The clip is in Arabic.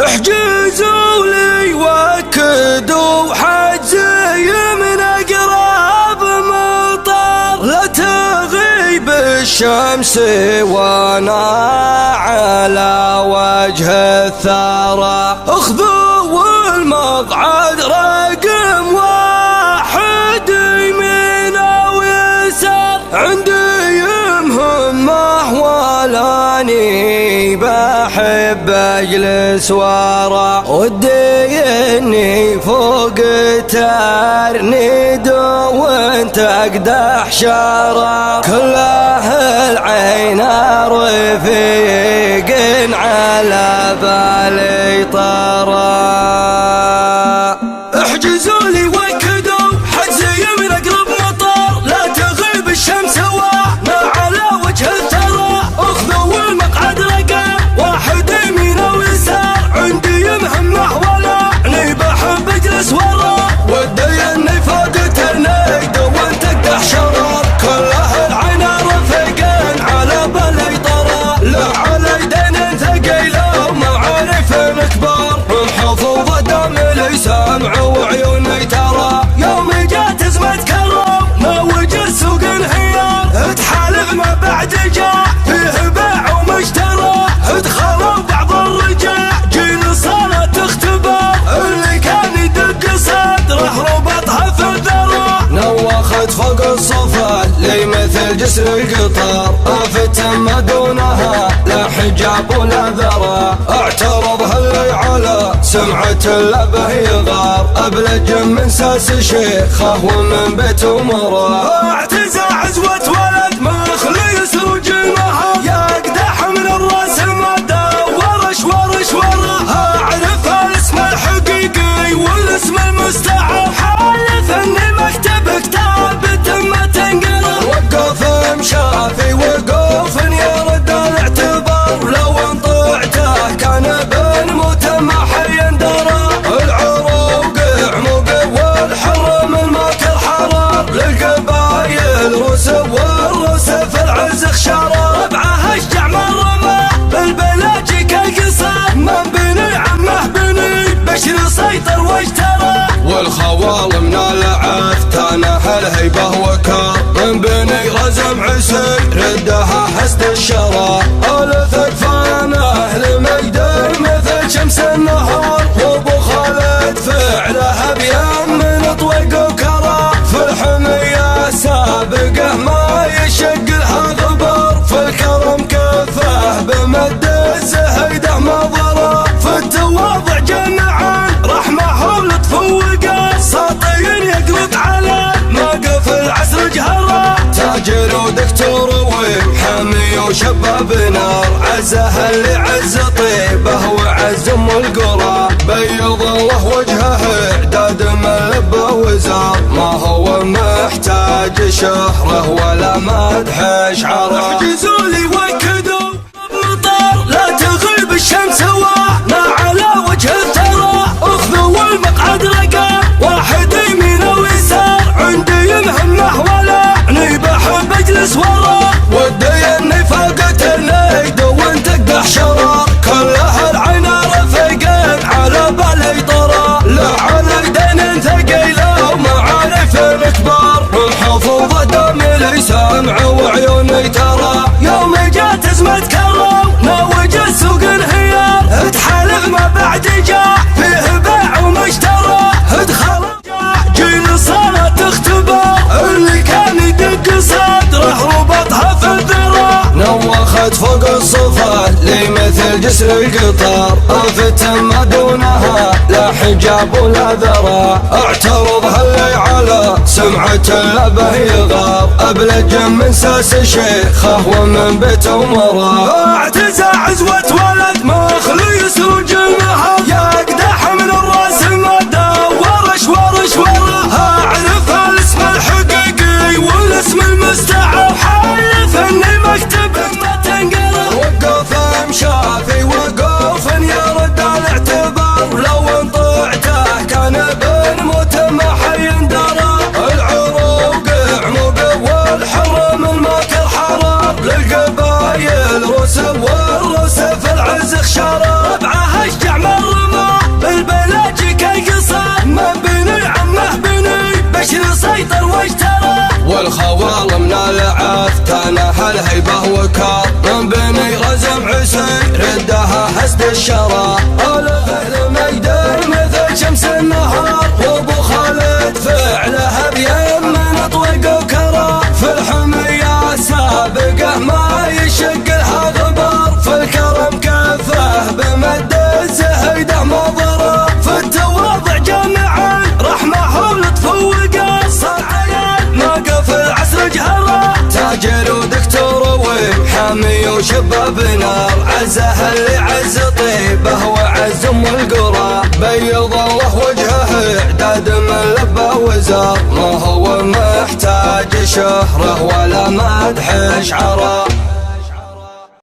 احجزوا لي وكدوا حجزي من اقرب مطر، لا تغيب الشمس وانا على وجه الثرى. اخذوا المقعد رقم واحد يمين او يسار، عندي مهمة ولاني بحب اجلس ورا، ودي اني فوق ترنيد وانت اقدح شارع، كله العين رفيق على بالي طرى. احجزوا لي وكدوا حجزي من اقرب مطر، لا تغيب الشمس وانا على وجه الثرى. اخذوا المقعد رقم واحد يمين ويسار، عندي مهمة ولاني بحب اجلس ورا، ودي اني فوق ترنيد وانت اقدح شرار، كله العين رفيقين على بالي طرى. لا علي دين ثقيل ومعارف كبار، محفوظة دم لي سامع وعيوني ترى. يوم جات ازمة كرم موج السوق انهيار، تحالف ما بعد جاء فيه بيع ومشترى، ادخلوا بعض الرجال جيل صارت اختبار، اللي كان يدق صدره ربطها في الذرى. نوخت فوق الصفا لي مثل جسر القطار، آفت ما دونها لا حجاب ولا ذرى، اعترضها اللي على سمعة اللبه يغار، ابلج من ساس شيخه ومن بيت مراه. اعتزى عزوة ولد مخلي يسرج المها، يقدح من الراس ما دورش ورش وراه، اعرف الاسم الحقيقي والاسم المستعار، حالف اني مكتب كتاب ما تنقرا. وقف مشافي وقوف يرد الاعتبار، لو انطعته كان بنموت ما حي درى، العروق عموق والحرم الماكر حرار، للقبايل روس والروس في العز خشارة، ربعه اشجع من رماه بالبلاجي كالقصار، من بني عمه بني بشر سيطر واجترى، والخوال من العفتانه الهيبه وكار، من بني رزم عسي ردها حسد الشرى، الثق فانه لمجد مثل شمس النهار، وابو خالد فعله بيان من طوق وكرى، في الحمية سابقه ما يشق لها غبار، في الكرم كفه بمد الزهيده ما ضرى، في التواضع جمعان رحمه ولطف وقار، ساطين يقلق على موقف العسر جهرة، تاجر ودكتور ومحامي وشباب نار، عزه اللي عز طيبه وعز ام القرى، بيض الله وجهه اعداد من لبه وزار، ما هو محتاج شهره ولا مدح اشعاره. احجزوا لي وكدوا مطر، لا تغيب الشمس وانا على وجه الثرى، اخذوا المقعد رقم واحد يمين ويسار، عندي مهمة ولاني بحب اجلس ورا، ودي اني فوق ترنيد وانت اقدح شرار، كله العين رفيقين على بالي طرى، لا علي دين ثقيله ومعارف كبار، محفوظة دم لي سامع وعيوني ترى. يوم جات ازمة كرم موج السوق انهيار، تحالف ما بعد جاء فيه بيع ومشترى، ادخل جيل صارت اختبار، اللي كان يدق صدره ربطها في الذرى. نوخت فوق الصفا لي مثل جسر القطار، آفت ما دونها لا حجاب ولا ذرى، اعترضها اللي على سمعة اللبه يغار، ابلج من ساس شيخه ومن بيت مراه، اعتزى عزوة ولد مخلي يسرج المها، يقدح من الراس ما دورش ورش وراه، اعرف الاسم الحقيقي والاسم المستعار، حالف اني مكتب ما تنقرا. وقف مشافي وقوف يرد الاعتبار، لو انطعته كان بنموت ما حي درى، العروق عموق والحرم الماكر حرار، للقبايل روس والروس في العين والخوال من العاف تنحى الهيبة وكار من بني غزم عسير ردها حسد الشرى الأهل ميدان مثل شمس النهار وابو خالد فعلها بيمن اطوق وكرى في الحمية سابقه ما يشق لها غبار في الكرم كفه بمد الزهيده مضره في التواضع جامعا رحمه ولطف وقاص العيال موقف العسر جهره تاجر ودكتور وحامي وشباب نار عزه اللي عز طيبه وعز ام القرى بيض الله وجهه اعداد من لبه وزار ما هو محتاج شهره ولا مدح شعره